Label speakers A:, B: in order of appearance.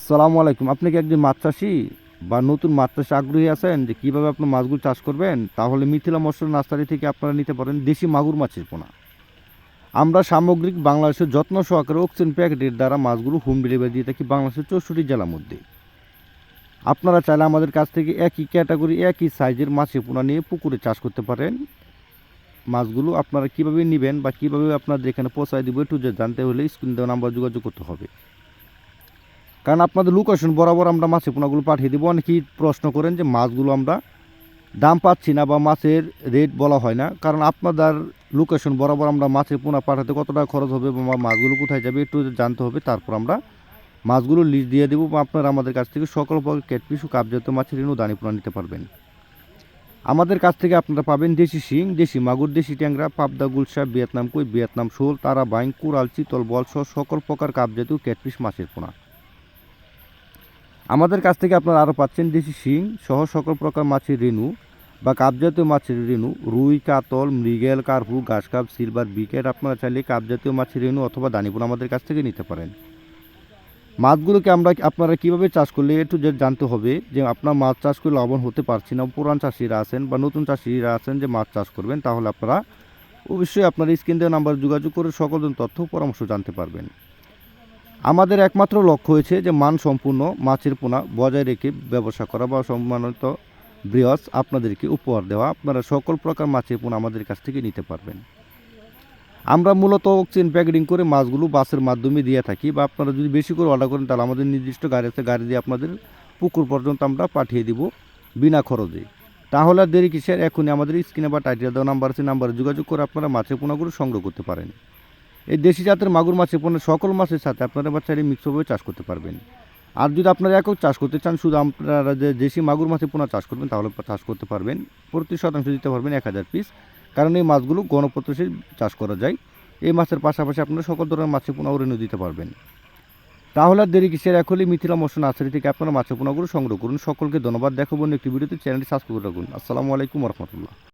A: আসসালামু আলাইকুম। আপনি কি একজন মাছ চাষি বা নতুন মাছ চাষে আগ্রহী আছেন যে কীভাবে আপনার মাছগুলো চাষ করবেন? তাহলে মিথিলা মৎস্য নার্সারি থেকে আপনারা নিতে পারেন দেশি মাগুর মাছের পোনা। আমরা সামগ্রিক বাংলাদেশের যত্ন সহকারে অক্সিজেন প্যাকেটের দ্বারা মাছগুলো হোম ডেলিভারি দিয়ে থাকি বাংলাদেশের 64 জেলার মধ্যে। আপনারা চাইলে আমাদের কাছ থেকে একই ক্যাটাগরি একই সাইজের মাছের পোনা নিয়ে পুকুরে চাষ করতে পারেন। মাছগুলো আপনারা কীভাবে নেবেন বা কীভাবে আপনাদের এখানে পৌঁছায় দিব একটু জানতে হলে স্ক্রিন দেওয়া নাম্বার যোগাযোগ করতে হবে। কারণ আপনাদের লোকেশন বরাবর আমরা মাছের পোনাগুলো পাঠিয়ে দেবো। অনেকেই প্রশ্ন করেন যে মাছগুলো আমরা দাম পাচ্ছি না বা মাছের রেট বলা হয় না, কারণ আপনাদের লোকেশন বরাবর আমরা মাছের পোনা পাঠাতে কত টাকা খরচ হবে বা মাছগুলো কোথায় যাবে একটু জানতে হবে। তারপর আমরা মাছগুলো লিস্ট দিয়ে দেবো বা আপনারা আমাদের কাছ থেকে সকল প্রকার ক্যাটফিশ ও কাপজাতীয় মাছের রেণু দানি পোনা নিতে পারবেন। আমাদের কাছ থেকে আপনারা পাবেন দেশি শিং, দেশি মাগুর, দেশি ট্যাংরা, পাবদা, গুলশা, ভিয়েতনাম কই, ভিয়েতনাম শোল, তারা বাইং, কুরাল, চিতল, বল সহ সকল প্রকার কাপজাতীয় ক্যাটফিশ মাছের পোনা। আমাদের কাছ থেকে আপনারা আরও পাচ্ছেন দেশি শিং সহ সকল প্রকার মাছের রেণু বা কাপজাতীয় মাছের রেণু, রুই, কাতল, মৃগেল, কার্পু, ঘাসকাপ, সিলভার, বিকেট। আপনারা চাইলে কাপজাতীয় মাছের রেণু অথবা দানিপুর আমাদের কাছ থেকে নিতে পারেন। মাছগুলোকে আপনারা কীভাবে চাষ করলে একটু জানতে হবে যে আপনার মাছ চাষ করে লাভবান হতে পারছি না, পুরান চাষিরা আছেন বা নতুন চাষিরা আছেন যে মাছ চাষ করবেন, তাহলে আপনারা অবশ্যই আপনার স্ক্রিন দেওয়া নাম্বার যোগাযোগ করে সকল তথ্য পরামর্শ জানতে পারবেন। আমাদের একমাত্র লক্ষ্য হয়েছে যে মানসম্পন্ন মাছের পোনা বজায় রেখে ব্যবসা করা বা সম্মানিত বৃহৎ আপনাদেরকে উপহার দেওয়া। আপনারা সকল প্রকার মাছের পোনা আমাদের কাছ থেকে নিতে পারবেন। আমরা মূলত অক্সিজেন প্যাকেটিং করে মাছগুলো বাসের মাধ্যমে দিয়ে থাকি, বা আপনারা যদি বেশি করে অর্ডার করেন তাহলে আমাদের নির্দিষ্ট গাড়ি আছে, গাড়ি দিয়ে আপনাদের পুকুর পর্যন্ত আমরা পাঠিয়ে দিব বিনা খরচে। তাহলে আর দেরি কিসের, এখনই আমাদের স্ক্রিনে বা টাইটেল দেওয়া নাম্বার আছে, নাম্বারে যোগাযোগ করে আপনারা মাছের পোনাগুলো সংগ্রহ করতে পারেন। এই দেশি জাতের মাগুর মাছের পোনা সকল মাছের সাথে আপনারা বাচ্চারা মিক্সভাবে চাষ করতে পারবেন। আর যদি আপনারা একক চাষ করতে চান, শুধু আপনারা যে দেশি মাগুর মাছের পোনা চাষ করবেন তাহলে চাষ করতে পারবেন। প্রতি শতাংশ দিতে পারবেন 1000 পিস, কারণ এই মাছগুলো গণপ্রত্যাশী চাষ করা যায়। এই মাছের পাশাপাশি আপনারা সকল ধরনের মাছের পোনাও রেণু দিতে পারবেন। তাহলে আর দেরি কিসের, এখনই মিথিলা মৎস্য নার্সারি থেকে আপনারা মাছের পোনাগুলো সংগ্রহ করুন। সকলকে ধন্যবাদ। দেখাবো একটি ভিডিওতে, চ্যানেলটি সাবস্ক্রাইব করে রাখুন। আসসালামু আলাইকুম রহমতুল্লাহ।